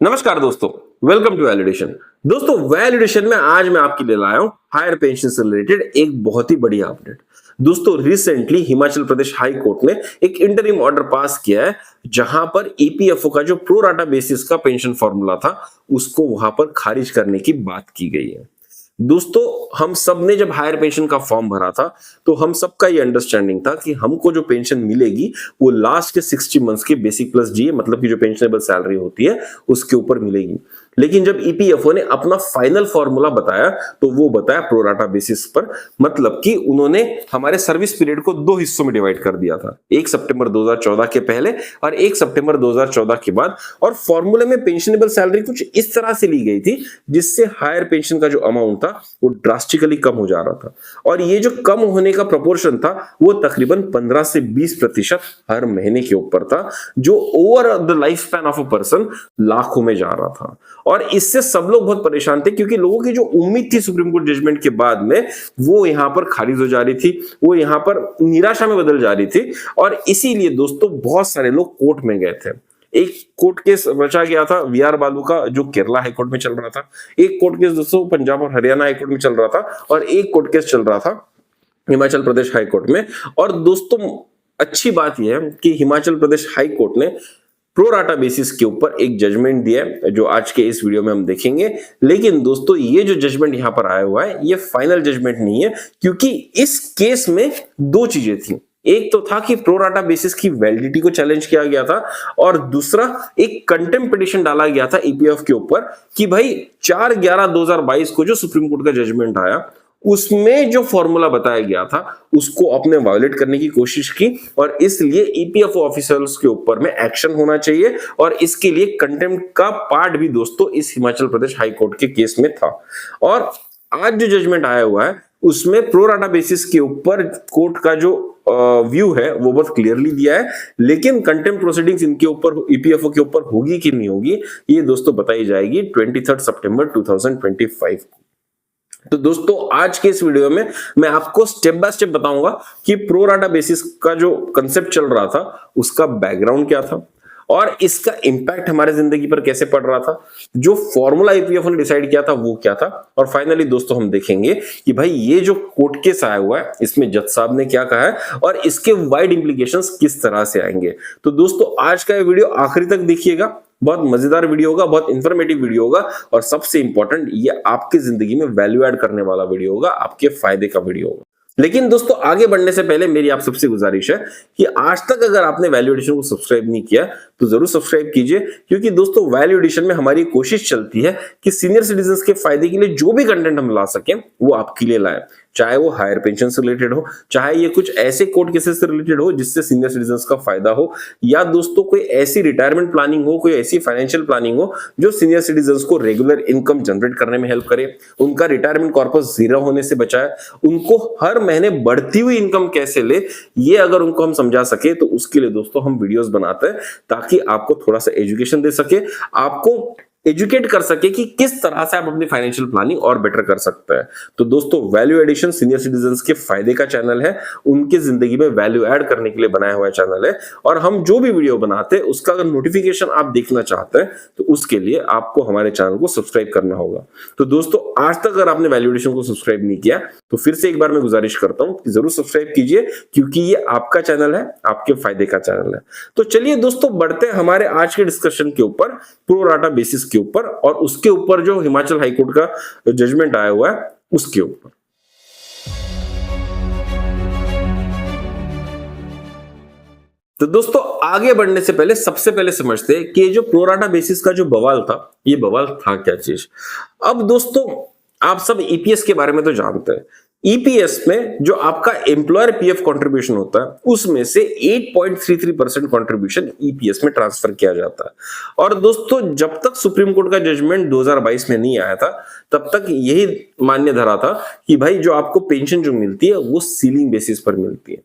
नमस्कार दोस्तों, welcome to validation. दोस्तों वैलिडेशन में आज मैं आपके लिए लाया हूं हायर पेंशन से रिलेटेड एक बहुत ही बढ़िया अपडेट। दोस्तों recently Himachal Pradesh high court ने एक इंटरिम ऑर्डर पास किया है जहां पर ईपीएफओ का जो प्रो राटा बेसिस का पेंशन फॉर्मूला था उसको वहां पर खारिज करने की बात की गई है। दोस्तों हम सब ने जब हायर पेंशन का फॉर्म भरा था तो हम सबका ये अंडरस्टैंडिंग था कि हमको जो पेंशन मिलेगी वो लास्ट के 60 मंथ्स के बेसिक प्लस डीए मतलब कि जो पेंशनेबल सैलरी होती है उसके ऊपर मिलेगी। लेकिन जब ईपीएफओ ने अपना फाइनल फॉर्मूला बताया तो वो बताया प्रोराटा बेसिस पर, मतलब कि उन्होंने हमारे सर्विस पीरियड को दो हिस्सों में डिवाइड कर दिया था, 1 सितंबर 2014 के पहले और 1 सितंबर 2014 के बाद। और फॉर्मूले में पेंशनेबल सैलरी कुछ इस तरह से ली गई थी जिससे हायर पेंशन का जो अमाउंट था वो ड्रास्टिकली कम हो जा रहा था। और ये जो कम होने का प्रोपोर्शन था वो तकरीबन 15 से 20% हर महीने के ऊपर था, जो over the life span of a person लाखों में जा रहा था। और इससे सब लोग बहुत परेशान थे क्योंकि लोगों की जो उम्मीद थी सुप्रीम कोर्ट जजमेंट के बाद में वो यहां पर खारिज हो जा रही थी, वो यहां पर निराशा में बदल जा रही थी। और इसीलिए दोस्तों बहुत सारे लोग कोर्ट में गए थे। एक कोर्ट केस बचा गया था वीआर बालू का जो केरला हाईकोर्ट में चल रहा था, एक कोर्ट केस दोस्तों पंजाब और हरियाणा हाईकोर्ट में चल रहा था, और एक कोर्ट केस चल रहा था हिमाचल प्रदेश हाईकोर्ट में। और दोस्तों अच्छी बात यह है कि हिमाचल प्रदेश हाईकोर्ट ने प्रो राटा बेसिस के ऊपर एक जजमेंट दिया है जो आज के इस वीडियो में हम देखेंगे। लेकिन दोस्तों ये जो जजमेंट यहां पर आया हुआ है ये फाइनल जजमेंट नहीं है, क्योंकि इस केस में दो चीजें थी। एक तो था कि प्रो राटा बेसिस की वैलिडिटी को चैलेंज किया गया था, और दूसरा एक कंटेम्प्ट पिटीशन डाला गया था ईपीएफ के ऊपर कि भाई 4/11/2022 को जो सुप्रीम कोर्ट का जजमेंट आया उसमें जो फॉर्मूला बताया गया था उसको आपने वायोलेट करने की कोशिश की, और इसलिए ईपीएफओ ऑफिसर्स के ऊपर में एक्शन होना चाहिए। और इसके लिए कंटेम्प्ट का पार्ट भी दोस्तों इस हिमाचल प्रदेश हाई कोर्ट के केस में था। और आज जो जजमेंट आया हुआ है उसमें प्रो राटा बेसिस के ऊपर कोर्ट का जो व्यू है वो बहुत क्लियरली दिया है, लेकिन कंटेम्प्ट प्रोसीडिंग्स इनके ऊपर ईपीएफओ के ऊपर होगी कि नहीं होगी ये दोस्तों बताई जाएगी 23 सितंबर 2025 को। तो दोस्तों आज के इस वीडियो में मैं आपको स्टेप बाय स्टेप बताऊंगा कि प्रो राटा बेसिस का जो कंसेप्ट चल रहा था उसका बैकग्राउंड क्या था और इसका इंपैक्ट हमारे जिंदगी पर कैसे पड़ रहा था, जो फॉर्मूला ईपीएफओ ने डिसाइड किया था वो क्या था, और फाइनली दोस्तों हम देखेंगे कि भाई ये जो कोर्ट केस आया हुआ है इसमें जज साहब ने क्या कहा है और इसके वाइड इंप्लीकेशंस किस तरह से आएंगे। तो दोस्तों आज का ये वीडियो आखिरी तक देखिएगा, बहुत मजेदार वीडियो होगा, बहुत इंफॉर्मेटिव वीडियो होगा, और सबसे इंपॉर्टेंट ये आपकी जिंदगी में वैल्यू ऐड करने वाला वीडियो होगा, आपके फायदे का वीडियो होगा। लेकिन दोस्तों आगे बढ़ने से पहले मेरी आप सबसे गुजारिश है कि आज तक अगर आपने वैल्यू एडिशन को सब्सक्राइब नहीं किया तो जरूर सब्सक्राइब कीजिए, क्योंकि दोस्तों वैल्यू एडिशन में हमारी कोशिश चलती है कि सीनियर सिटीजन के फायदे के लिए जो भी कंटेंट हम ला सकें वो आपके लिए लाए, चाहे वो हायर पेंशन से रिलेटेड हो, चाहे ये कुछ ऐसे कोर्ट केसेस से रिलेटेड हो जिससे सीनियर सिटीजन का फायदा हो, या दोस्तों कोई ऐसी रिटायरमेंट प्लानिंग हो, कोई ऐसी फाइनेंशियल प्लानिंग हो जो सीनियर सिटीजन को रेगुलर इनकम जनरेट करने में हेल्प करे, उनका रिटायरमेंट कॉर्पस जीरो होने से बचाए, उनको हर महीने बढ़ती हुई इनकम कैसे ले, ये अगर उनको हम समझा सके तो उसके लिए दोस्तों हम वीडियोस बनाते हैं ताकि आपको थोड़ा सा एजुकेशन दे सके, आपको एजुकेट कर सके कि किस तरह से आप अपनी फाइनेंशियल प्लानिंग और बेटर कर सकते हैं। तो दोस्तों वैल्यू एडिशन सीनियर सिटीजन्स के फायदे का चैनल है, उनके जिंदगी में वैल्यू ऐड करने के लिए बनाया हुआ चैनल है, और हम जो भी वीडियो बनाते हैं उसका अगर नोटिफिकेशन आप देखना चाहते हैं तो उसके लिए आपको हमारे चैनल को सब्सक्राइब करना होगा। तो दोस्तों आज तक अगर आपने वैल्यू एडिशन को सब्सक्राइब नहीं किया तो फिर से एक बार मैं गुजारिश करता हूं कि जरूर सब्सक्राइब कीजिए, क्योंकि ये आपका चैनल है, आपके फायदे का चैनल है। तो चलिए दोस्तों बढ़ते हैं हमारे आज के डिस्कशन के ऊपर, प्रो राटा बेसिस के ऊपर, और उसके ऊपर जो हिमाचल हाईकोर्ट का जजमेंट आया हुआ है उसके ऊपर। तो दोस्तों आगे बढ़ने से पहले सबसे पहले समझते हैं कि जो प्रो राटा बेसिस का जो बवाल था ये बवाल था क्या चीज। अब दोस्तों आप सब ईपीएस के बारे में तो जानते हैं, ईपीएस में जो आपका एम्प्लॉयर पीएफ कंट्रीब्यूशन होता है उसमें से 8.33% कंट्रीब्यूशन ईपीएस में ट्रांसफर किया जाता है। और दोस्तों जब तक सुप्रीम कोर्ट का जजमेंट 2022 में नहीं आया था तब तक यही मान्य धरा था कि भाई जो आपको पेंशन जो मिलती है वो सीलिंग बेसिस पर मिलती है।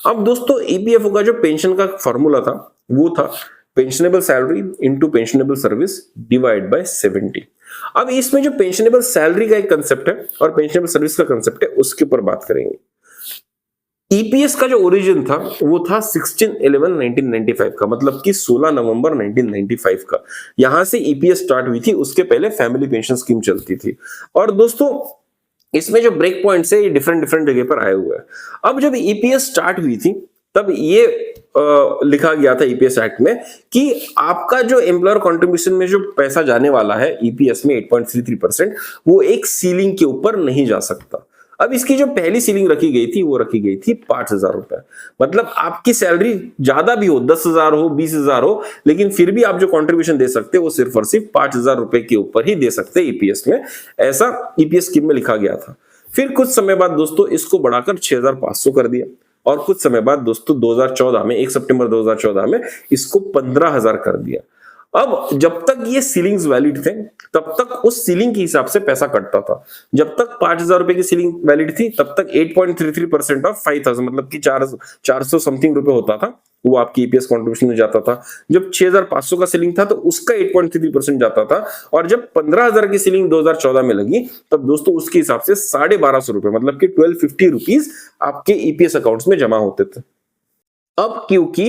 अब दोस्तों ईपीएफओ का जो पेंशन का फॉर्मूला था वो था pensionable salary into pensionable service divide by 70। अब इसमें जो पेंशनेबल सैलरी का एक कंसेप्ट है और पेंशनेबल सर्विस का कंसेप्ट है उसके ऊपर बात करेंगे। ईपीएस का जो ओरिजिन था वो था 16/11/1995 का, मतलब कि 16 नवंबर 1995 का। यहां से ईपीएस स्टार्ट हुई थी, उसके पहले फैमिली पेंशन स्कीम चलती थी। और दोस्तों इसमें जो ब्रेक पॉइंट्स है ये डिफरेंट डिफरेंट जगह पर आए हुए हैं। अब जब ईपीएस स्टार्ट हुई थी तब ये लिखा गया था ईपीएस एक्ट में कि आपका जो एम्प्लॉयर कंट्रीब्यूशन में जो पैसा जाने वाला है ईपीएस में 8.33%, वो एक सीलिंग के ऊपर नहीं जा सकता। अब इसकी जो पहली सीलिंग रखी गई थी वो रखी गई थी 5,000 रुपए। मतलब आपकी सैलरी ज्यादा भी हो, 10,000 हो, 20,000 हो, लेकिन फिर भी आप जो कंट्रीब्यूशन दे सकते हो वो सिर्फ और सिर्फ 5,000 रुपए के ऊपर ही दे सकते हैं ईपीएस में। ऐसा ईपीएस स्कीम में लिखा गया था। फिर कुछ समय बाद दोस्तों इसको बढ़ाकर 6,500 कर दिया, और कुछ समय बाद दोस्तों 2014 में 1 सितंबर 2014 में इसको 15,000 कर दिया। अब जब तक ये सीलिंग्स वैलिड थे तब तक उस सीलिंग के हिसाब से पैसा कटता था। जब तक 5,000 रुपए की सीलिंग वैलिड थी तब तक 8.33% ऑफ 5,000, मतलब कि 400 समथिंग रुपए होता था, वो आपकी ईपीएस कंट्रीब्यूशन में जाता था। जब 6,500 का सीलिंग था तो उसका 8.33% जाता था, और जब 15,000 की सीलिंग 2014 में लगी तब दोस्तों उसके हिसाब से 1,250 रुपए, मतलब कि 1250 रुपीज आपके ईपीएस अकाउंट्स में जमा होते थे। अब क्योंकि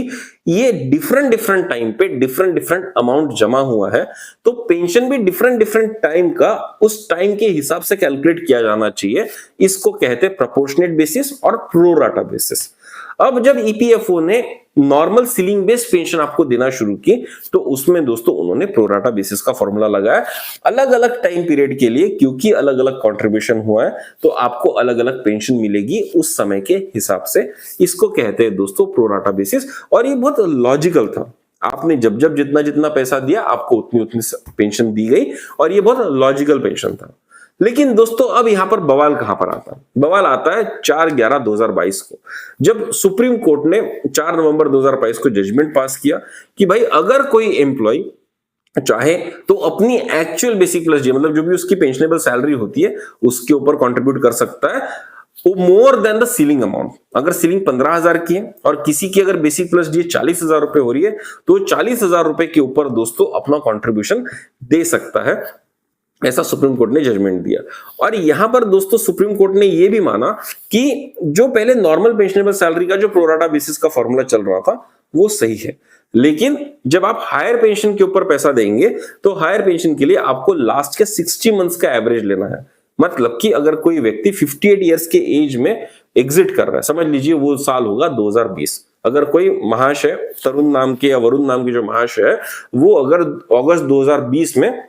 ये डिफरेंट डिफरेंट टाइम पे डिफरेंट डिफरेंट अमाउंट जमा हुआ है, तो पेंशन भी डिफरेंट डिफरेंट टाइम का उस टाइम के हिसाब से कैलकुलेट किया जाना चाहिए। इसको कहते हैं प्रोपोर्शनेट बेसिस और प्रोराटा बेसिस। अब जब ईपीएफओ ने नॉर्मल सीलिंग बेस्ड पेंशन आपको देना शुरू की तो उसमें दोस्तों उन्होंने प्रोराटा बेसिस का फॉर्मूला लगाया अलग अलग टाइम पीरियड के लिए, क्योंकि अलग अलग कंट्रीब्यूशन हुआ है तो आपको अलग अलग पेंशन मिलेगी उस समय के हिसाब से। इसको कहते हैं दोस्तों प्रोराटा बेसिस, और ये बहुत लॉजिकल था। आपने जब जब जितना जितना पैसा दिया आपको उतनी उतनी पेंशन दी गई, और ये बहुत लॉजिकल पेंशन था। लेकिन दोस्तों अब यहां पर बवाल कहां पर आता है? बवाल आता है 4/11/2022 को, जब सुप्रीम कोर्ट ने 4 नवंबर 2022 को जजमेंट पास किया कि भाई अगर कोई एम्प्लॉय चाहे तो अपनी एक्चुअल बेसिक प्लस डी, मतलब जो भी उसकी पेंशनेबल सैलरी होती है उसके ऊपर कंट्रीब्यूट कर सकता है वो more than the ceiling amount. अगर सीलिंग 15,000 की है और किसी की अगर बेसिक प्लस डी 40,000 रुपए हो रही है तो 40,000 रुपए के ऊपर दोस्तों अपना कंट्रीब्यूशन दे सकता है। ऐसा सुप्रीम कोर्ट ने जजमेंट दिया। और यहां पर दोस्तों सुप्रीम कोर्ट ने यह भी माना कि जो पहले नॉर्मल पेंशनेबल सैलरी का जो प्रोराटा बेसिस का फॉर्मूला चल रहा था वो सही है, लेकिन जब आप हायर पेंशन के ऊपर पैसा देंगे तो हायर पेंशन के लिए आपको लास्ट के 60 मंथ्स का एवरेज लेना है। मतलब कि अगर कोई व्यक्ति 58 ईयर्स के एज में एग्जिट कर रहा है, समझ लीजिए वो साल होगा 2020। अगर कोई महाशय तरुण नाम के या वरुण नाम के जो महाशय है वो अगर अगस्त 2020 में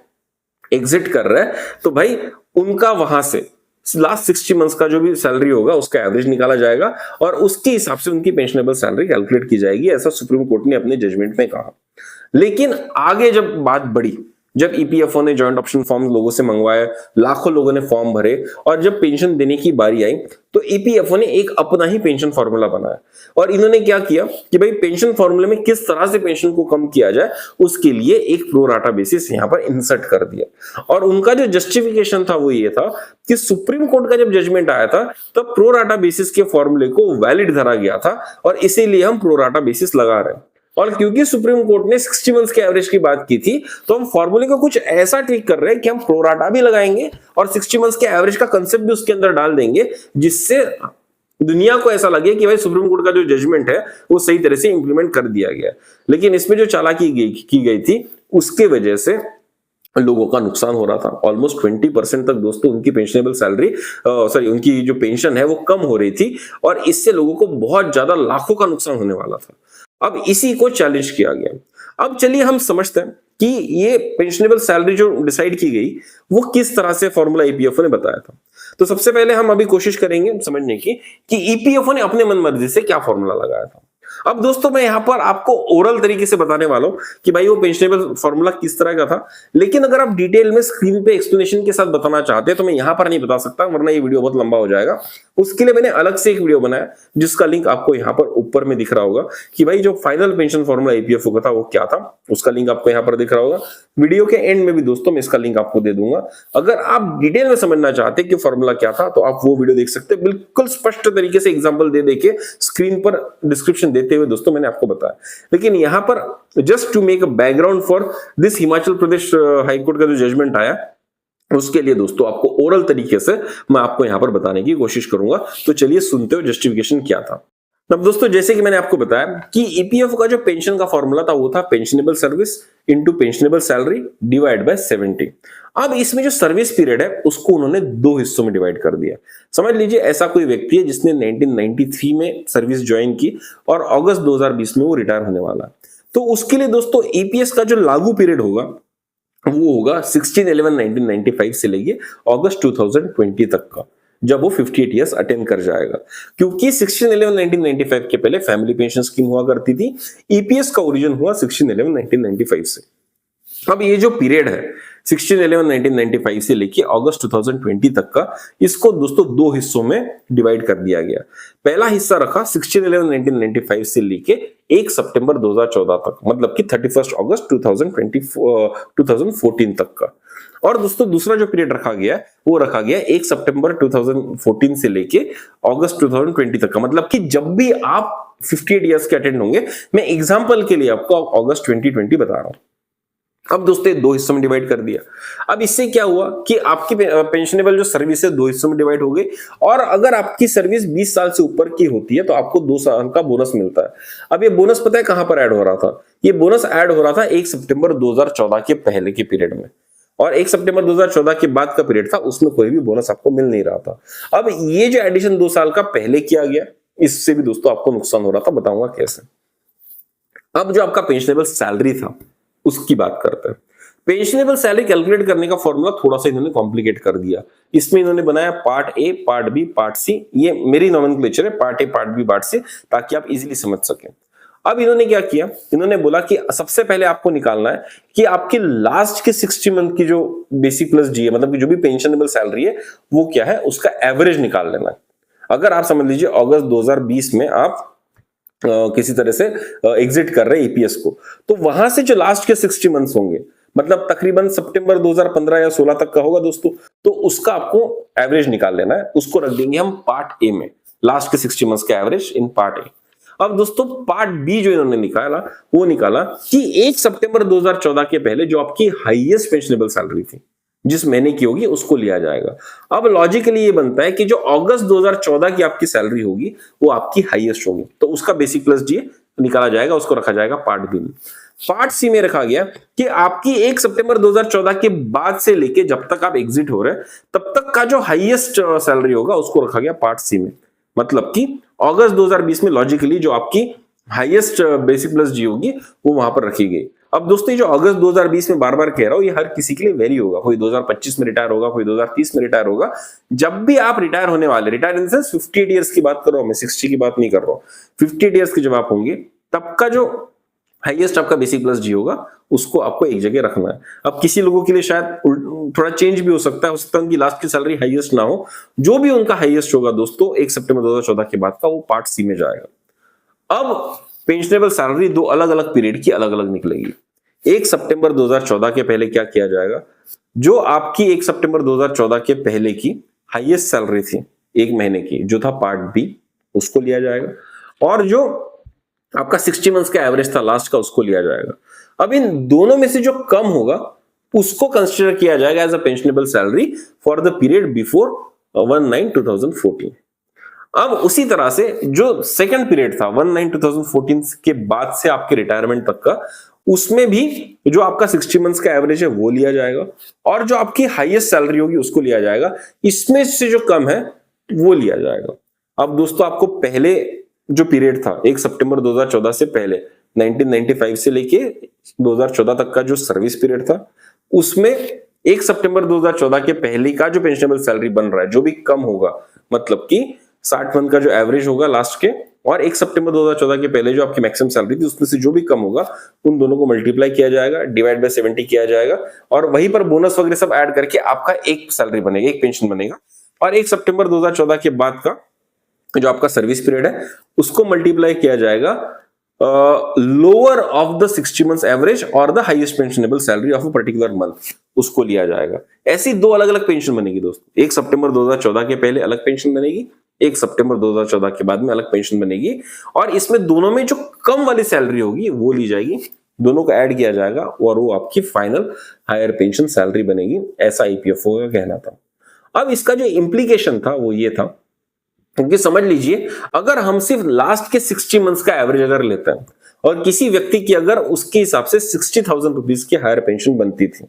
एग्जिट कर रहा है तो भाई उनका वहां से लास्ट 60 मंथ्स का जो भी सैलरी होगा उसका एवरेज निकाला जाएगा और उसके हिसाब से उनकी पेंशनेबल सैलरी कैलकुलेट की जाएगी, ऐसा सुप्रीम कोर्ट ने अपने जजमेंट में कहा। लेकिन आगे जब बात बढ़ी, जब ईपीएफओ ने जॉइंट ऑप्शन फॉर्म लोगों से मंगवाया, लाखों लोगों ने फॉर्म भरे और जब पेंशन देने की बारी आई तो ईपीएफओ ने एक अपना ही पेंशन फॉर्मूला बनाया। और इन्होंने क्या किया कि भाई पेंशन फॉर्मूले में किस तरह से पेंशन को कम किया जाए उसके लिए एक प्रोराटा बेसिस यहां पर इंसर्ट कर दिया। और उनका जो जस्टिफिकेशन था वो ये था कि सुप्रीम कोर्ट का जब जजमेंट आया था तब प्रोराटा बेसिस के फॉर्मूले को वैलिड धरा गया था और इसीलिए हम प्रोराटा बेसिस लगा रहे हैं। और क्योंकि सुप्रीम कोर्ट ने 60 मंथ्स के एवरेज की बात की थी तो हम फॉर्मूले को कुछ ऐसा ट्विक कर रहे हैं कि हम प्रोराटा भी लगाएंगे और 60 मंथ्स के एवरेज का कंसेप्ट भी उसके अंदर डाल देंगे, जिससे दुनिया को ऐसा लगे कि भाई सुप्रीम कोर्ट का जो जजमेंट है वो सही तरह से इंप्लीमेंट कर दिया गया। लेकिन इसमें जो चालाकी की गई थी उसके वजह से लोगों का नुकसान हो रहा था। ऑलमोस्ट 20% तक दोस्तों उनकी पेंशनेबल सैलरी उनकी जो पेंशन है वो कम हो रही थी और इससे लोगों को बहुत ज्यादा लाखों का नुकसान होने वाला था। अब इसी को चैलेंज किया गया। अब चलिए हम समझते हैं कि ये पेंशनेबल सैलरी जो डिसाइड की गई वो किस तरह से फॉर्मूला ईपीएफओ ने बताया था। तो सबसे पहले हम अभी कोशिश करेंगे समझने की कि ईपीएफओ ने अपने मन मर्जी से क्या फॉर्मूला लगाया था। अब दोस्तों मैं यहां पर आपको ओरल तरीके से बताने वाला हूं कि भाई वो पेंशनेबल फॉर्मूला किस तरह का था, लेकिन अगर आप डिटेल में स्क्रीन पे एक्सप्लेनेशन के साथ बताना चाहते हैं तो मैं यहां पर नहीं बता सकता वरना ये वीडियो बहुत लंबा हो जाएगा। उसके लिए मैंने अलग से एक वीडियो बनाया जिसका लिंक आपको यहां पर ऊपर में दिख रहा होगा कि भाई जो फाइनल पेंशन फॉर्मूला ईपीएफओ का था वो क्या था, उसका लिंक आपको यहां पर दिख रहा होगा। वीडियो के एंड में भी दोस्तों मैं इसका लिंक आपको दे दूंगा। अगर आप डिटेल में समझना चाहते हैं कि फॉर्मूला क्या था तो आप वो वीडियो देख सकते हैं। बिल्कुल स्पष्ट तरीके से एग्जांपल दे देके स्क्रीन पर डिस्क्रिप्शन देते हुए दोस्तों मैंने आपको बताया। लेकिन यहां पर just to make a background for this Himachal Pradesh high court का जो जजमेंट आया उसके लिए दोस्तों आपको ओरल तरीके से मैं आपको यहां पर बताने की कोशिश करूंगा। तो चलिए सुनते हो जस्टिफिकेशन क्या था। अब दोस्तों जैसे कि मैंने आपको बताया कि ईपीएफओ का जो पेंशन का फॉर्मूला था वो था pensionable service into pensionable salary divide by 70। अब इसमें जो सर्विस पीरियड है उसको उन्होंने दो हिस्सों में डिवाइड कर दिया। समझ लीजिए ऐसा कोई व्यक्ति है जिसने 1993 में सर्विस ज्वाइन की और अगस्त 2020 में वो रिटायर होने वाला है, तो उसके लिए दोस्तों ईपीएस का जो लागू पीरियड होगा वो होगा 16/11/1995 से लेके अगस्त 2020 तक का, जब वो 58 इयर्स अटेंड कर जाएगा। क्योंकि 16/11/1995 के पहले फैमिली पेंशन स्कीम हुआ करती थी, ईपीएस का ओरिजिन हुआ 16/11/1995 से। अब ये जो पीरियड है 16/11/1995 से लेके अगस्त 2020 तक का, इसको दोस्तों दो हिस्सों में डिवाइड कर दिया गया। पहला हिस्सा रखा 16/11/1995 से लेके 1 सितंबर 2014 तक, मतलब कि 31 अगस्त 2014 तक का। और दोस्तों दूसरा जो पीरियड रखा गया वो रखा गया 1 सितंबर 2014 से लेके अगस्त 2020 तक का, मतलब कि जब भी आप 58 इयर्स के अटेंड होंगे। मैं एग्जांपल के लिए आपको अगस्त 2020 बता रहा हूं। अब दोस्तों दो हिस्सों में डिवाइड कर दिया। अब इससे क्या हुआ कि आपकी पेंशनेबल जो सर्विस है दो हिस्सों में डिवाइड हो गई, और अगर आपकी सर्विस 20 साल से ऊपर की होती है तो आपको 2 साल का बोनस मिलता है। अब ये बोनस पता है कहां पर ऐड हो रहा था? ये बोनस ऐड हो रहा था 1 सितंबर 2014 के पहले के पीरियड में, और 1 सितंबर 2014 के बाद का पीरियड था उसमें कोई भी बोनस आपको मिल नहीं रहा था। अब ये जो एडिशन 2 साल का पहले किया गया, इससे भी दोस्तों आपको नुकसान हो रहा था, बताऊंगा कैसे। अब जो आपका पेंशनेबल सैलरी था उसकी बात करते हैं। पेंशनेबल सैलरी कैलकुलेट करने का फॉर्मूला थोड़ा सा इन्होंने कॉम्प्लिकेट कर दिया। इसमें इन्होंने बनाया part A, part B, part C. ये मेरी नॉमेनक्लेचर है, part A, part B, part C, ताकि आप इजीली समझ सकें। अब इन्होंने क्या किया, इन्होंने बोला कि सबसे पहले आपको निकालना है कि आपकी लास्ट के 60 मंथ की जो बेसिक प्लस डी है, मतलब कि जो भी पेंशनेबल सैलरी है वो क्या है, उसका एवरेज निकाल लेना है। अगर आप समझ लीजिए अगस्त 2020 में आप किसी तरह से एग्जिट कर रहे हैं ईपीएस को, तो वहां से जो लास्ट के 60 मंथ्स होंगे, मतलब तकरीबन सितंबर 2015 या 16 तक का होगा दोस्तों, तो उसका आपको एवरेज निकाल लेना है। उसको रख देंगे हम पार्ट ए में, लास्ट के 60 मंथ्स का एवरेज इन पार्ट ए। अब दोस्तों पार्ट बी जो इन्होंने निकाला वो निकाला कि 1 सितंबर 2014 के पहले जो आपकी हाईएस्ट पेंशनेबल सैलरी थी, जिस महीने की होगी उसको लिया जाएगा। अब लॉजिकली ये बनता है कि जो अगस्त 2014 की आपकी सैलरी होगी वो आपकी हाईएस्ट होगी, तो उसका बेसिक प्लस डी निकाला जाएगा, उसको रखा जाएगा पार्ट बी में। पार्ट सी में रखा गया कि आपकी 1 सितंबर 2014 के बाद से लेके जब तक आप एग्जिट हो रहे हैं तब तक का जो हाईएस्ट सैलरी होगा उसको रखा गया पार्ट सी में, मतलब कि अगस्त 2020 में लॉजिकली जो आपकी हाईएस्ट बेसिक प्लस डी होगी वो वहां पर रखी गई। अब दोस्तों ये जो अगस्त 2020 में बार बार कह रहा हूं, ये हर किसी के लिए वेरी होगा। कोई 2025 में रिटायर होगा, कोई 2030 में रिटायर होगा। जब भी आप रिटायर होने वाले, रिटायर इन सेंस 58 इयर्स की बात कर रहा हूं मैं, 60 की बात नहीं कर रहा हूं। 58 इयर्स के जब आप होंगे तब का जो हाईएस्ट आपका बेसिक प्लस डी होगा उसको आपको एक जगह रखना है। अब किसी लोगों के लिए शायद थोड़ा चेंज भी हो सकता है उनकी लास्ट की सैलरी हाईएस्ट ना हो। जो भी उनका हाईएस्ट होगा दोस्तों 1 सितंबर 2014 के बाद का, वो पार्ट सी में जाएगा। अब पेंशनेबल सैलरी दो अलग अलग पीरियड की अलग अलग निकलेगी। 1 सितंबर 2014 के पहले क्या किया जाएगा, जो आपकी 1 सितंबर 2014 के पहले की हाईएस्ट सैलरी थी एक महीने की, जो था पार्ट बी, उसको लिया जाएगा, और जो आपका 60 मंथ्स का एवरेज था लास्ट का उसको लिया जाएगा। अब इन दोनों में से जो कम होगा उसको कंसीडर किया जाएगा as a pensionable salary for the period before 19/2014। अब उसी तरह से जो सेकंड पीरियड था 19/2014 के बाद से आपके रिटायरमेंट तक का, उसमें भी जो आपका 60 मंथ्स का एवरेज है वो लिया जाएगा, और जो आपकी हाईएस्ट सैलरी होगी उसको लिया जाएगा। इसमें से जो कम है वो लिया जाएगा। अब दोस्तों आपको पहले जो पीरियड था 1 सितंबर 2014 से पहले 1995 से लेके 2014 तक का जो सर्विस पीरियड था, उसमें 1 सितंबर 2014 के पहले का जो पेंशनेबल सैलरी बन रहा है, जो भी कम होगा, मतलब कि 60 मंथ का जो एवरेज होगा लास्ट के, और 1 सितंबर 2014 के पहले जो आपकी मैक्सिमम सैलरी थी उसमें से जो भी कम होगा उन दोनों को मल्टीप्लाई किया जाएगा, डिवाइड बाय 70 किया जाएगा, और वहीं पर बोनस वगैरह सब ऐड करके आपका एक सैलरी बनेगा, एक पेंशन बनेगा। और 1 सितंबर 2014 के बाद का जो आपका सर्विस पीरियड है उसको मल्टीप्लाई किया जाएगा lower of the 60 months average और the highest pensionable salary of a particular month, उसको लिया जाएगा। ऐसी दो अलग अलग पेंशन बनेगी दोस्तों। 1 सितंबर 2014 के पहले अलग पेंशन बनेगी, 1 सितंबर 2014 के बाद में अलग पेंशन बनेगी, और इसमें दोनों में जो कम वाली सैलरी होगी वो ली जाएगी दोनों को ऐड किया जाएगा और वो आपकी फाइनल हायर पेंशन सैलरी बनेगी, ऐसा ईपीएफओ का कहना था। अब इसका जो इम्प्लीकेशन था वो ये था, क्योंकि समझ लीजिए अगर हम सिर्फ लास्ट के 60 मंथ्स का एवरेज अगर लेते हैं और किसी व्यक्ति की अगर उसके हिसाब से 60,000 रुपीज की हायर पेंशन बनती थी,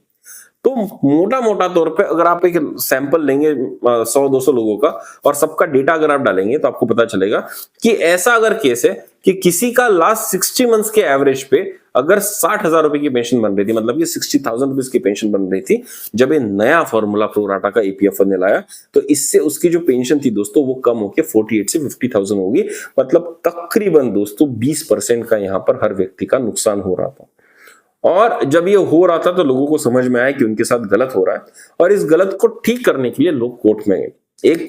तो मोटा मोटा तौर पे अगर आप एक सैंपल लेंगे 100-200 लोगों का और सबका डेटा अगर आप डालेंगे तो आपको पता चलेगा कि ऐसा अगर केस है कि किसी का लास्ट 60 मंथ्स के एवरेज पे अगर 60,000 रुपए की पेंशन बन रही थी, मतलब कि 60,000 रुपीज की पेंशन बन रही थी, जब ये नया फॉर्मूला प्रोराटा का ईपीएफओ ने लाया तो इससे उसकी जो पेंशन थी दोस्तों वो कम होकर 48 से 50,000 होगी। मतलब तकरीबन दोस्तों 20% का यहाँ पर हर व्यक्ति का नुकसान हो रहा था। और जब ये हो रहा था तो लोगों को समझ में आया कि उनके साथ गलत हो रहा है और इस गलत को ठीक करने के लिए लोग कोर्ट में गए। एक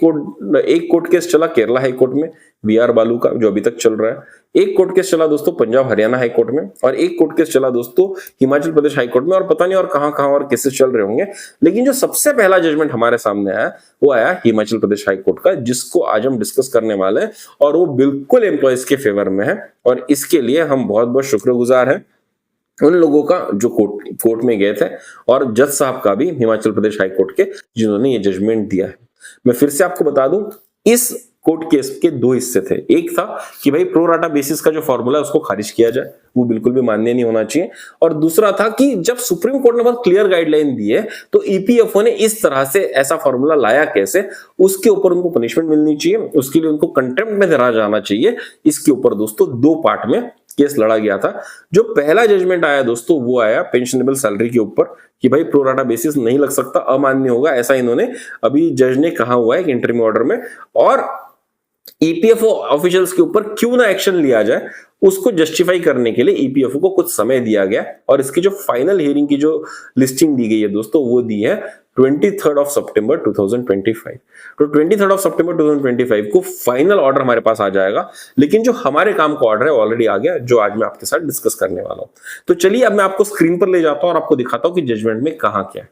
कोर्ट केस चला केरला हाई कोर्ट में बीआर बालू का, जो अभी तक चल रहा है। एक कोर्ट केस चला दोस्तों पंजाब हरियाणा हाई कोर्ट में, और एक कोर्ट केस चला दोस्तों हिमाचल प्रदेश हाई कोर्ट में, और पता नहीं और कहां और केसेस चल रहे होंगे। लेकिन जो सबसे पहला जजमेंट हमारे सामने आया वो आया हिमाचल प्रदेश हाई कोर्ट का, जिसको आज हम डिस्कस करने वाले हैं, और वो बिल्कुल एम्प्लॉयज के फेवर में है। और इसके लिए हम बहुत बहुत शुक्रगुजार हैं उन लोगों का जो कोर्ट में गए थे, और जज साहब का भी हिमाचल प्रदेश हाई कोर्ट के, जिन्होंने ये जजमेंट दिया है। मैं फिर से आपको बता दूं, इस कोर्ट केस के दो हिस्से थे। एक था कि भाई प्रो राटा बेसिस का जो फॉर्मूला है उसको खारिज किया जाए, वो बिल्कुल भी मान्य नहीं होना चाहिए। और दूसरा था कि जब सुप्रीम कोर्ट ने बहुत क्लियर गाइडलाइन दी है तो ईपीएफओ ने इस तरह से ऐसा फॉर्मूला लाया कैसे, उसके ऊपर उनको पनिशमेंट मिलनी चाहिए, उसके लिए उनको कंटेम्प्ट में धरा जाना चाहिए। इसके ऊपर दोस्तों दो पार्ट में केस लड़ा गया था। जो पहला जजमेंट आया दोस्तों वो आया पेंशनेबल सैलरी के ऊपर कि भाई प्रो राटा बेसिस नहीं लग सकता, अमान्य होगा, ऐसा इन्होंने अभी जज ने कहा हुआ है एक इंटरिम ऑर्डर में। और ईपीएफओ ऑफिशियल्स के ऊपर क्यों ना एक्शन लिया जाए उसको जस्टिफाई करने के लिए ईपीएफओ को कुछ समय दिया गया, और इसकी जो फाइनल हियरिंग की जो लिस्टिंग दी गई है दोस्तों वो दी है 23 सितंबर 2025। तो 23 सितंबर 2025 को फाइनल ऑर्डर हमारे पास आ जाएगा। लेकिन जो हमारे काम का ऑर्डर है ऑलरेडी आ गया, जो आज मैं आपके साथ डिस्कस करने वाला हूं। तो चलिए अब मैं आपको स्क्रीन पर ले जाता हूं और आपको दिखाता हूं कि जजमेंट में कहां क्या है।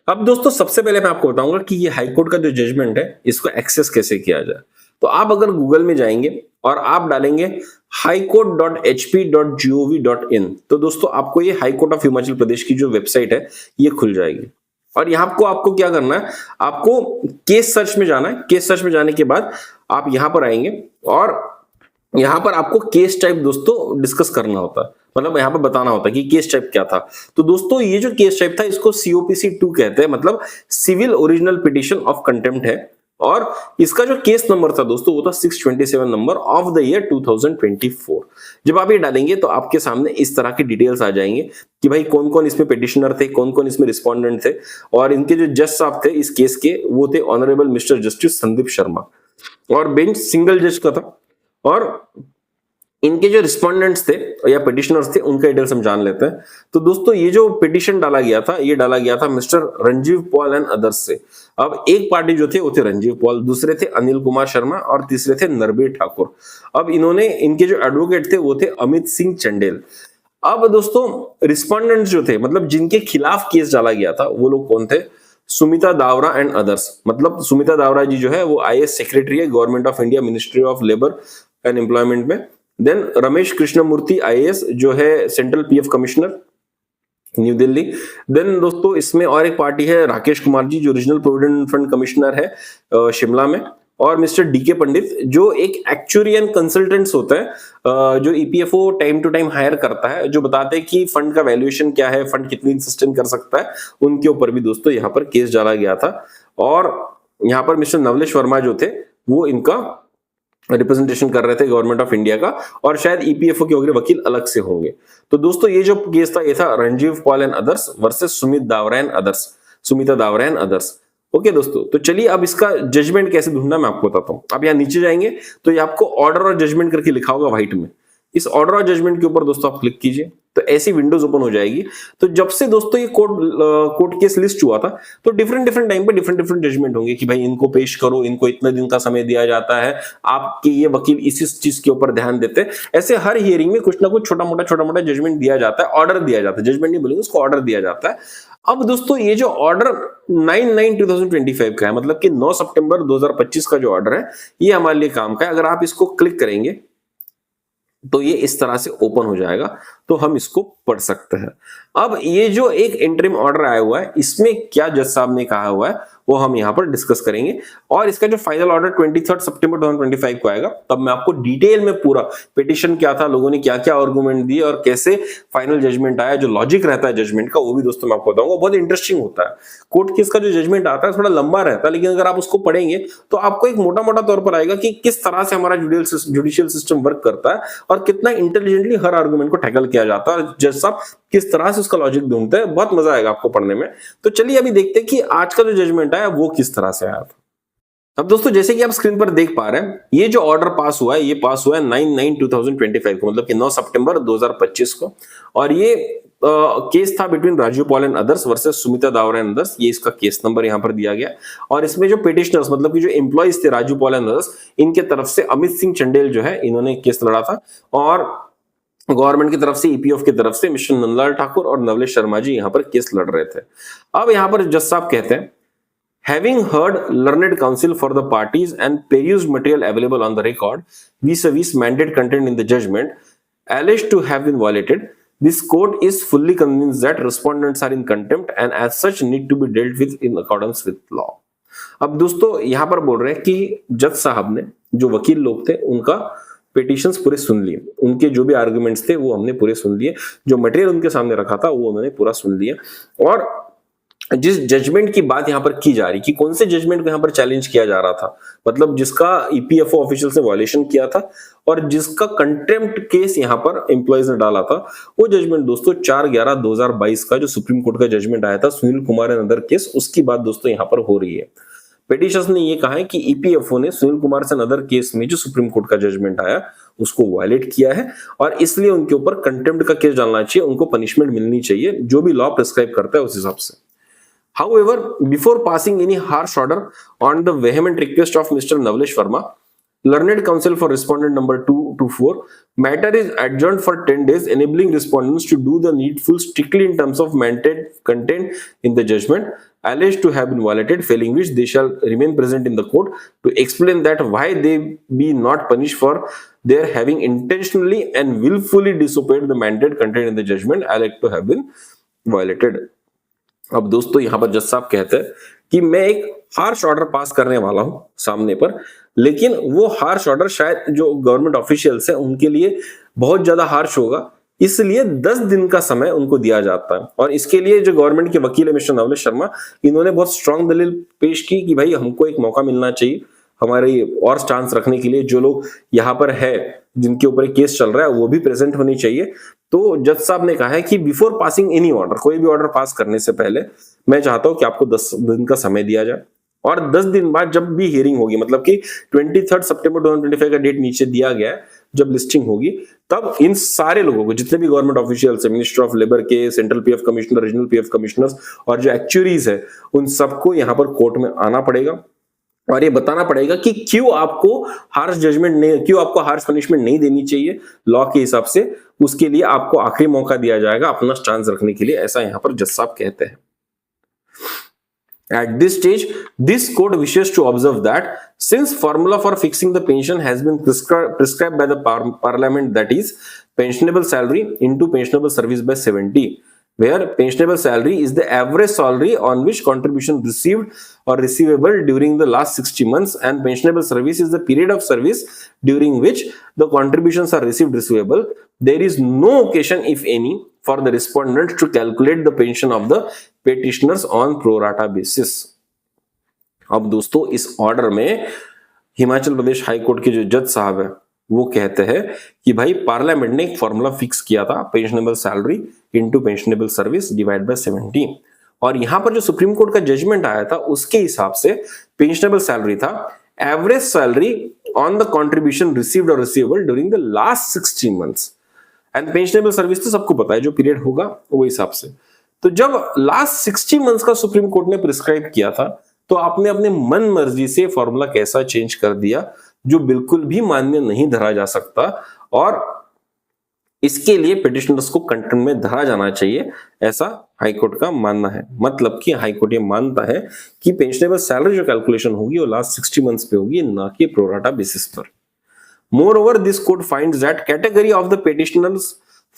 अब दोस्तों सबसे पहले मैं आपको बताऊंगा कि ये हाईकोर्ट का जो जजमेंट है इसको एक्सेस कैसे किया जाए। तो आप अगर गूगल में जाएंगे और आप डालेंगे highcourt.hp.gov.in, तो दोस्तों आपको ये हाईकोर्ट ऑफ हिमाचल प्रदेश की जो वेबसाइट है ये खुल जाएगी। और यहाँ आपको क्या करना है, आपको केस सर्च में जाना है। केस सर्च में जाने के बाद आप यहां पर आएंगे और यहां पर आपको केस टाइप दोस्तों डिस्कस करना होता है, मतलब यहां पर बताना होता है कि केस टाइप क्या था। तो दोस्तों ये जो केस टाइप था इसको COPC 2 कहते हैं, मतलब civil original petition of contempt है। और इसका जो केस नंबर था दोस्तों वो था 627 नंबर ऑफ द ईयर 2024। जब आप ये डालेंगे तो आपके सामने इस तरह की डिटेल्स आ जाएंगे कि भाई कौन कौन इसमें पिटिशनर थे, कौन कौन इसमें रिस्पोंडेंट थे, और इनके जो जज साहब थे इस केस के वो थे honourable mister justice Sandeep Sharma, और बेंच सिंगल जज का था। और इनके जो रिस्पोंडेंट्स थे या पिटिशनर्स थे उनका डिटेल्स हम जान लेते हैं। तो दोस्तों ये जो पिटिशन डाला गया था ये डाला गया था mister Ranjeev Paul and others से। अब एक पार्टी जो थे वो थे रंजीव पॉल, दूसरे थे अनिल कुमार शर्मा, और तीसरे थे नरबीर ठाकुर। अब इन्होंने इनके जो एडवोकेट थे वो थे अमित सिंह चंडेल। अब दोस्तों रिस्पोंडेंट्स जो थे, मतलब जिनके खिलाफ केस डाला गया था, वो लोग कौन थे? Sumita Dawra and others. मतलब सुमिता दावरा जी जो है वो IAS सेक्रेटरी है government of India ministry of labour and employment में। देन रमेश कृष्णमूर्ति IAS जो है central PF commissioner new Delhi. Then दोस्तों इसमें और एक पार्टी है राकेश कुमार जी जो रीजनल प्रोविडेंट फंड कमिश्नर है शिमला में। और मिस्टर DK पंडित जो एक एक्चुरियन कंसल्टेंट्स होता है, जो EPFO time to time hire करता है, जो बताते हैं कि फंड का वैल्यूएशन क्या है, फंड कितनी सस्टेन कर सकता है, उनके ऊपर भी दोस्तों यहाँ पर केस डाला गया था। और यहाँ पर मिस्टर नवलेश वर्मा जो थे वो इनका रिप्रेजेंटेशन कर रहे थे गवर्नमेंट ऑफ इंडिया का, और शायद EPFO के वकील अलग से होंगे। तो दोस्तों ये जो केस था ये था Ranjeev Paul and others versus Sumita Dawra and others. Okay दोस्तों, तो चलिए अब इसका जजमेंट कैसे ढूंढना मैं आपको बताता हूं। आप यहाँ नीचे जाएंगे तो ये आपको ऑर्डर और जजमेंट करके लिखा होगा व्हाइट में। इस ऑर्डर और जजमेंट के ऊपर दोस्तों आप क्लिक कीजिए तो ऐसी विंडोज ओपन हो जाएगी। तो जब से दोस्तों ये कोर्ट केस लिस्ट हुआ था तो डिफरेंट टाइम पे डिफरेंट जजमेंट होंगे कि भाई इनको पेश करो, इनको इतने दिन का समय दिया जाता है, आपके ये वकील इस चीज के ऊपर ध्यान देते हैं। ऐसे हर हियरिंग में कुछ ना कुछ छोटा मोटा जजमेंट दिया जाता है, ऑर्डर दिया जाता है, जजमेंट नहीं बोलेंगे उसको, ऑर्डर दिया जाता है। अब दोस्तों ये जो ऑर्डर 9/9/2025 का है, मतलब कि 9 सितंबर 2025 का जो ऑर्डर है ये हमारे लिए काम का है। अगर आप इसको क्लिक करेंगे तो ये इस तरह से ओपन हो जाएगा, तो हम इसको पढ़ सकते हैं। अब ये जो एक इंटरिम ऑर्डर आया हुआ है, इसमें क्या जज साहब ने कहा हुआ है वो हम यहाँ पर डिस्कस करेंगे, और इसका जो फाइनल ऑर्डर 23 सितंबर 2025 को आएगा, तब मैं आपको डिटेल में पूरा पिटिशन क्या था, लोगों ने क्या क्या आर्गुमेंट दिए और कैसे फाइनल जजमेंट आया, जो लॉजिक रहता है जजमेंट का, वो भी दोस्तों मैं आपको बताऊंगा। बहुत इंटरेस्टिंग होता है कोर्ट केस का जो जजमेंट आता है, थोड़ा लंबा रहता है, लेकिन अगर आप उसको पढ़ेंगे तो आपको एक मोटा मोटा तौर पर आएगा कि किस तरह से हमारा जुडिशियल सिस्टम वर्क करता है और कितना इंटेलिजेंटली हर आर्गुमेंट को टैकल किया जाता है, और जज साहब किस तरह से उसका लॉजिक ढूंढते हैं। बहुत मजा आएगा आपको पढ़ने में। तो चलिए अभी देखते हैं कि आज का जो जजमेंट आया वो किस तरह से आया था। अब दोस्तों जैसे कि आप स्क्रीन पर देख पा रहे हैं, ये जो ऑर्डर पास हुआ है, ये पास हुआ है 9/9/2025 को, मतलब कि 9 सितंबर 2025 को, और ये केस था between Rajeev Paul and others versus Sumita Dawra and others. ये इसका केस नंबर यहाँ पर दिया गया, और इसमें जो पिटिशनर्स मतलब कि जो एम्प्लॉइज थे राजीव पॉल एंड अदर्स, इनके तरफ से अमित सिंह चंडेल जो है, इन्होंने केस लड़ा था, और गवर्नमेंट की तरफ से ईपीएफ की तरफ से मिस्टर नंदलाल ठाकुर और नवलेश शर्मा जी यहाँ पर केस लड़ रहे थे। अब यहाँ पर जज साहब कहते हैं, Having heard learned counsel for the parties and perused material available on the record vis-a-vis mandate contained in the judgment alleged to have been violated, this court is fully convinced that respondents are in contempt and as such need to be dealt with in accordance with law. अब दोस्तों यहाँ पर बोल रहे हैं कि जज साहब ने, जो वकील लोग थे, उनका पिटिशंस पूरे सुन लिए, उनके जो भी आर्गुमेंट्स थे वो हमने पूरे सुन लिए, जो मटेरियल उनके सामने रखा था वो उन्होंने पूरा सुन लिया, और जिस जजमेंट की बात यहां पर की जा रही कि कौन से जजमेंट को यहां पर चैलेंज किया जा रहा था, मतलब जिसका ईपीएफओ ऑफिशियल ने वायलेशन किया था और जिसका कंटेम्प्ट केस यहां पर एम्प्लॉइज ने डाला था, वो जजमेंट दोस्तों 4/11/2022 का जो सुप्रीम कोर्ट का जजमेंट आया था Sunil Kumar and other case, उसकी बात दोस्तों यहां पर हो रही है। पिटिशनर्स ने ये कहा है कि ईपीएफओ ने सुनील कुमार से अदर केस में जो सुप्रीम कोर्ट का जजमेंट आया उसको वायलेट किया है, और इसलिए उनके ऊपर कंटेम्प्ट का केस डालना चाहिए, उनको पनिशमेंट मिलनी चाहिए जो भी लॉ प्रिस्क्राइब करता है उस हिसाब से। However, before passing any harsh order on the vehement request of Mr. Navlesh Verma, learned counsel for respondent number 2 to 4, matter is adjourned for 10 days, enabling respondents to do the needful strictly in terms of mandate contained in the judgment alleged to have been violated, failing which they shall remain present in the court to explain that why they be not punished for their having intentionally and willfully disobeyed the mandate contained in the judgment alleged to have been violated. अब दोस्तों यहाँ पर जज साहब कहते हैं कि मैं एक हार्श ऑर्डर पास करने वाला हूं सामने पर, लेकिन वो हार्श ऑर्डर शायद जो गवर्नमेंट ऑफिशियल्स हैं उनके लिए बहुत ज्यादा हार्श होगा, इसलिए 10 दिन का समय उनको दिया जाता है। और इसके लिए जो गवर्नमेंट के वकील है मिस्टर नवलेश शर्मा, इन्होंने बहुत स्ट्रांग दलील पेश की कि भाई हमको एक मौका मिलना चाहिए हमारे और स्टांस रखने के लिए, जो लोग यहाँ पर है जिनके ऊपर केस चल रहा है वो भी प्रेजेंट होनी चाहिए। तो जज साहब ने कहा है कि बिफोर पासिंग एनी ऑर्डर, कोई भी ऑर्डर पास करने से पहले मैं चाहता हूं कि आपको 10 दिन का समय दिया जाए, और 10 दिन बाद जब भी हियरिंग होगी, मतलब कि 23 सितंबर 2025 का डेट नीचे दिया गया है, जब लिस्टिंग होगी तब इन सारे लोगों को, जितने भी गवर्नमेंट ऑफिशियल्स है, मिनिस्टर ऑफ लेबर के, central PF commissioner, regional PF commissioners और जो एक्चुअरीज है, उन सबको यहाँ पर कोर्ट में आना पड़ेगा और ये बताना पड़ेगा कि क्यों आपको हार्श जजमेंट नहीं, क्यों आपको हार्श पनिशमेंट नहीं देनी चाहिए लॉ के हिसाब से। उसके लिए आपको आखिरी मौका दिया जाएगा अपना स्टांस रखने के लिए, ऐसा यहां पर जज साहब कहते हैं। At this stage, this court wishes to observe that since formula for fixing the pension has been prescribed by the parliament, that is pensionable salary into pensionable service by 70, where pensionable salary is the average salary on which contribution received or receivable during the last 60 months, and pensionable service is the period of service during which the contributions are receivable. There is no occasion, if any, for the respondents to calculate the pension of the petitioners on pro rata basis. अब दोस्तों इस order में Himachal Pradesh high court के जो जज साहब है वो कहते हैं कि भाई पार्लियामेंट ने एक फॉर्मूला फिक्स किया था, pensionable salary into pensionable service divide by 70, और यहां पर जो सुप्रीम कोर्ट का जजमेंट आया था उसके हिसाब से पेंशनेबल सैलरी था average salary on the contribution received और receivable during the last 60 months, and pensionable service तो सबको पता है जो पीरियड होगा वो हिसाब से। तो जब लास्ट 60 मंथ्स का सुप्रीम कोर्ट ने प्रिस्क्राइब किया था तो आपने अपने मन मर्जी से फॉर्मूला कैसा चेंज कर दिया जो बिल्कुल भी मान्य नहीं धरा जा सकता, और इसके लिए पिटिशनर्स को कंटेम्प्ट में धरा जाना चाहिए, ऐसा हाईकोर्ट का मानना है। मतलब कि हाईकोर्ट ये मानता है कि पेंशनेबल सैलरी जो कैलकुलेशन होगी वो लास्ट 60 मंथ्स पे होगी, ना कि प्रोराटा बेसिस पर। Moreover, this court finds that category of the petitioners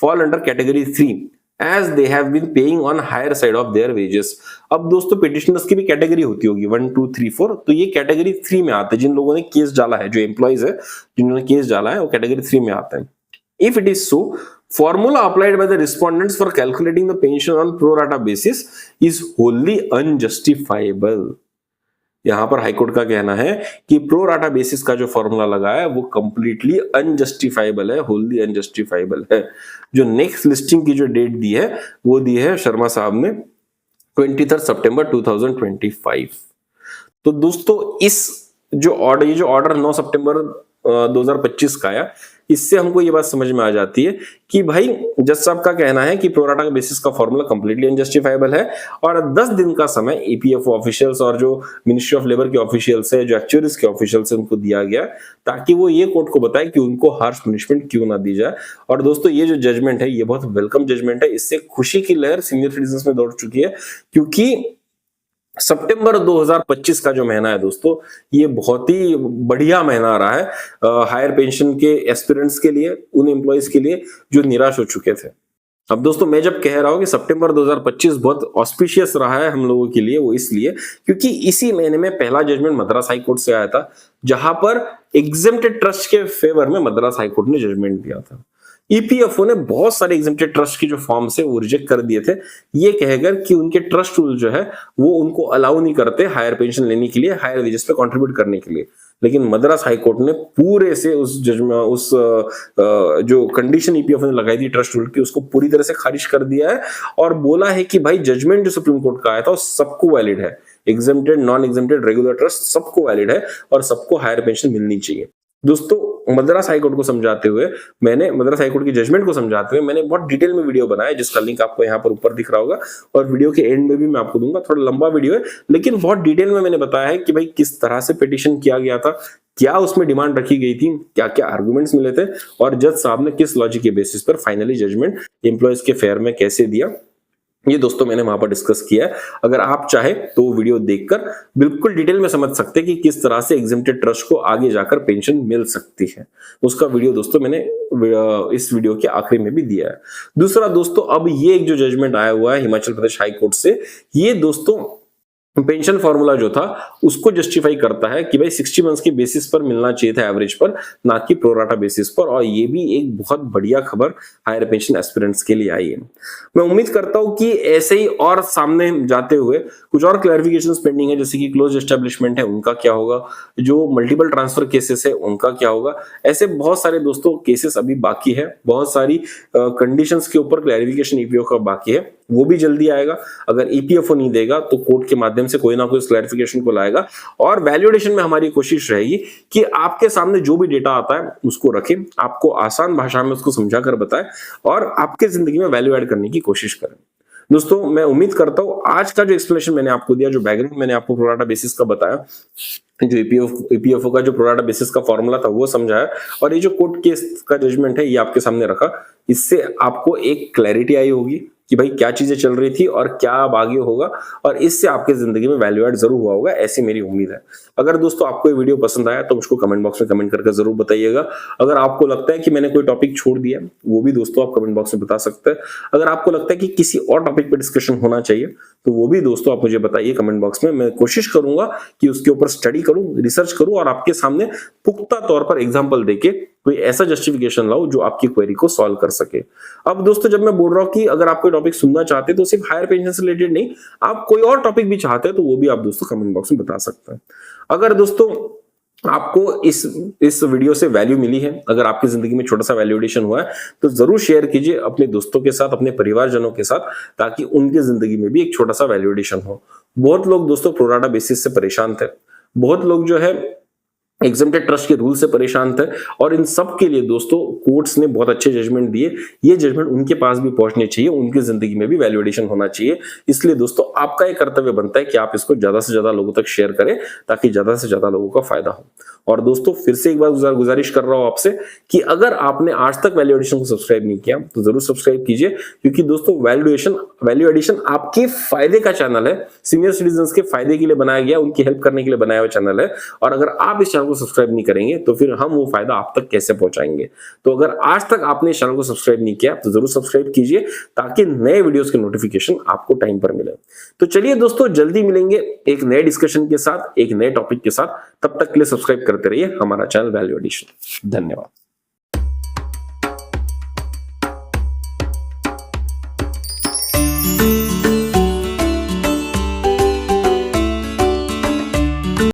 fall under category 3 as they have been paying on higher side of their wages. अब दोस्तों पिटिशनर्स की भी कैटेगरी होती होगी 1 2 3 4, तो ये कैटेगरी 3 में आते हैं। जिन लोगों ने केस डाला है, जो एम्प्लॉइज है जिन्होंने केस डाला है, वो कैटेगरी 3 में आते हैं। If it is so, formula applied by the respondents for calculating the pension on pro rata basis is wholly unjustifiable. यहां पर हाईकोर्ट का कहना है कि प्रो राटा बेसिस का जो फॉर्मूला लगा है वो कंप्लीटली अनजस्टिफाइबल है, होली अनजस्टिफाइबल है। जो नेक्स्ट लिस्टिंग की जो डेट दी है वो दी है शर्मा साहब ने 23 सितंबर 2025। तो दोस्तों इस जो ऑर्डर, ये जो ऑर्डर 9 सितंबर 2025 का आया, इससे हमको ये बात समझ में आ जाती है कि भाई जज साहब का कहना है कि प्रोराटा का बेसिस का फॉर्मूला कंप्लीटली अनजस्टिफाइबल है और 10 दिन का समय ईपीएफओ ऑफिशियल्स और जो मिनिस्ट्री ऑफ लेबर के ऑफिशियल्स है, जो एक्चुअरीज के ऑफिशियल्स है, उनको दिया गया ताकि वो ये कोर्ट को बताए कि उनको हार्श पनिशमेंट क्यों ना दी जाए। और दोस्तों ये जो जजमेंट है ये बहुत वेलकम जजमेंट है। इससे खुशी की लहर सीनियर सिटीजन्स में दौड़ चुकी है, क्योंकि सितंबर 2025 का जो महीना है दोस्तों, ये बहुत ही बढ़िया महीना रहा है हायर पेंशन के एस्पिरेंट्स के लिए, उन एम्प्लॉइज के लिए जो निराश हो चुके थे। अब दोस्तों मैं जब कह रहा हूं कि सितंबर 2025 बहुत ऑस्पिशियस रहा है हम लोगों के लिए, वो इसलिए क्योंकि इसी महीने में पहला जजमेंट मद्रास हाई कोर्ट से आया था, जहां पर एग्जेम्प्टेड ट्रस्ट के फेवर में मद्रास हाई कोर्ट ने जजमेंट दिया था। ईपीएफओ ने बहुत सारे एग्जेम्प्टेड ट्रस्ट की जो फॉर्म्स है वो रिजेक्ट कर दिए थे, ये कहकर कि उनके ट्रस्ट रूल जो है वो उनको अलाउ नहीं करते हायर पेंशन लेने के लिए, हायर वेजेस पे कंट्रीब्यूट करने के लिए। लेकिन मद्रास हाई कोर्ट ने पूरे से उस जो कंडीशन ईपीएफओ ने लगाई थी ट्रस्ट रूल की, उसको पूरी तरह से खारिज कर दिया है और बोला है कि भाई जजमेंट जो सुप्रीम कोर्ट का आया था वो सबको वैलिड है, exempted, non exempted, regular trust सबको वैलिड है और सबको हायर पेंशन मिलनी चाहिए। दोस्तों मद्रास हाईकोर्ट को समझाते हुए मैंने, मद्रास हाईकोर्ट की जजमेंट को समझाते हुए मैंने बहुत डिटेल में वीडियो बनाया, जिसका लिंक आपको यहाँ पर ऊपर दिख रहा होगा और वीडियो के एंड में भी मैं आपको दूंगा। थोड़ा लंबा वीडियो है लेकिन बहुत डिटेल में मैंने बताया है कि भाई किस तरह से पिटीशन किया गया था, क्या उसमें डिमांड रखी गई थी, क्या क्या आर्गुमेंट्स मिले थे और जज साहब ने किस लॉजिक के बेसिस पर फाइनली जजमेंट एम्प्लॉयज के फेयर में कैसे दिया, ये दोस्तों मैंने वहां पर डिस्कस किया है। अगर आप चाहे तो वो वीडियो देखकर बिल्कुल डिटेल में समझ सकते हैं कि किस तरह से एग्जेम्प्टेड ट्रस्ट को आगे जाकर पेंशन मिल सकती है। उसका वीडियो दोस्तों मैंने इस वीडियो के आखिरी में भी दिया है। दूसरा दोस्तों, अब ये एक जो जजमेंट आया हुआ है हिमाचल प्रदेश हाई कोर्ट से, ये दोस्तों पेंशन फॉर्मूला जो था उसको जस्टिफाई करता है कि भाई 60 मंथ्स की बेसिस पर मिलना चाहिए था एवरेज पर, ना कि प्रोराटा बेसिस पर। और ये भी एक बहुत बढ़िया खबर हायर पेंशन एस्पिरेंट्स के लिए आई है। मैं उम्मीद करता हूं कि ऐसे ही और सामने जाते हुए कुछ और क्लैरिफिकेशंस पेंडिंग है, जैसे कि क्लोज एस्टेब्लिशमेंट है उनका क्या होगा, जो मल्टीपल ट्रांसफर केसेस है उनका क्या होगा, ऐसे बहुत सारे दोस्तों केसेस अभी बाकी है, बहुत सारी कंडीशंस के ऊपर क्लैरिफिकेशन ईपीएफओ का बाकी है, वो भी जल्दी आएगा। अगर ईपीएफओ नहीं देगा तो कोर्ट के माध्यम से कोई ना कोई क्लैरिफिकेशन को लाएगा। और वैल्यूएशन में हमारी कोशिश रहेगी कि आपके सामने जो भी डेटा आता है उसको रखें, आपको आसान भाषा में उसको समझाकर बताएं और आपके जिंदगी में वैल्यू ऐड करने की कोशिश करें। दोस्तों मैं उम्मीद करता हूं आज का जो एक्सप्लेनेशन मैंने आपको दिया, जो बैकग्राउंड मैंने आपको प्रोराटा बेसिस का बताया, जो ईपीएफओ का जो प्रोराटा बेसिस का फॉर्मूला था वो समझाया और ये जो कोर्ट केस का जजमेंट है ये आपके सामने रखा, इससे आपको एक क्लैरिटी आई होगी कि भाई क्या चीजें चल रही थी और क्या अब आगे होगा, और इससे आपके जिंदगी में वैल्यू ऐड जरूर हुआ होगा, ऐसी मेरी उम्मीद है। अगर दोस्तों आपको ये वीडियो पसंद आया तो मुझको कमेंट बॉक्स में कमेंट करके जरूर बताइएगा। अगर आपको लगता है कि मैंने कोई टॉपिक छोड़ दिया वो भी दोस्तों आप कमेंट बॉक्स में बता सकते हैं। अगर आपको लगता है कि किसी और टॉपिक पे डिस्कशन होना चाहिए तो वो भी दोस्तों आप मुझे बताइए कमेंट बॉक्स में। मैं कोशिश करूंगा कि उसके ऊपर स्टडी करूं, रिसर्च करूं और आपके सामने पुख्ता तौर पर एग्जाम्पल देके कोई ऐसा जस्टिफिकेशन लाऊं जो आपकी क्वेरी को सॉल्व कर सके। अब दोस्तों जब मैं बोल रहा हूं कि अगर आप कोई टॉपिक सुनना चाहते हैं तो सिर्फ हायर पेंशन से रिलेटेड नहीं, आप कोई और टॉपिक भी चाहते हैं तो वो भी आप दोस्तों कमेंट बॉक्स में बता सकते हैं। अगर दोस्तों आपको इस वीडियो से वैल्यू मिली है, अगर आपकी जिंदगी में छोटा सा वैल्यू एडिशन हुआ है तो जरूर शेयर कीजिए अपने दोस्तों के साथ, अपने परिवारजनों के साथ, ताकि उनकी जिंदगी में भी एक छोटा सा वैल्यू एडिशन हो। बहुत लोग दोस्तों प्रोराटा बेसिस से परेशान थे, बहुत लोग जो है एग्जेम्प्टेड ट्रस्ट के रूल से परेशान थे और इन सब के लिए दोस्तों कोर्ट्स ने बहुत अच्छे जजमेंट दिए। ये जजमेंट उनके पास भी पहुंचने चाहिए, उनकी जिंदगी में भी वैल्यू एडिशन होना चाहिए। इसलिए दोस्तों आपका एक कर्तव्य बनता है कि आप इसको ज्यादा से ज्यादा लोगों तक शेयर करें ताकि ज्यादा से ज्यादा लोगों का फायदा हो। और दोस्तों फिर से एक बार गुजारिश कर रहा हूं आपसे कि अगर आपने आज तक वैल्यू एडिशन को सब्सक्राइब नहीं किया तो जरूर सब्सक्राइब कीजिए, क्योंकि दोस्तों वैल्यू एडिशन आपके फायदे का चैनल है, सीनियर सिटीजन के फायदे के लिए बनाया गया, उनकी हेल्प करने के लिए बनाया हुआ चैनल है। और अगर आप इस चैनल चैनल को सब्सक्राइब नहीं करेंगे तो फिर हम वो फायदा आप तक कैसे पहुंचाएंगे। तो अगर आज तक आपने इस चैनल को सब्सक्राइब नहीं किया तो जरूर सब्सक्राइब कीजिए ताकि नए वीडियोस के नोटिफिकेशन आपको टाइम पर मिले। तो चलिए दोस्तों, जल्दी मिलेंगे एक नए डिस्कशन के साथ, एक नए टॉपिक के साथ। तब तक के लिए सब्सक्राइब करते रहिए हमारा चैनल वैल्यू एडिशन। धन्यवाद।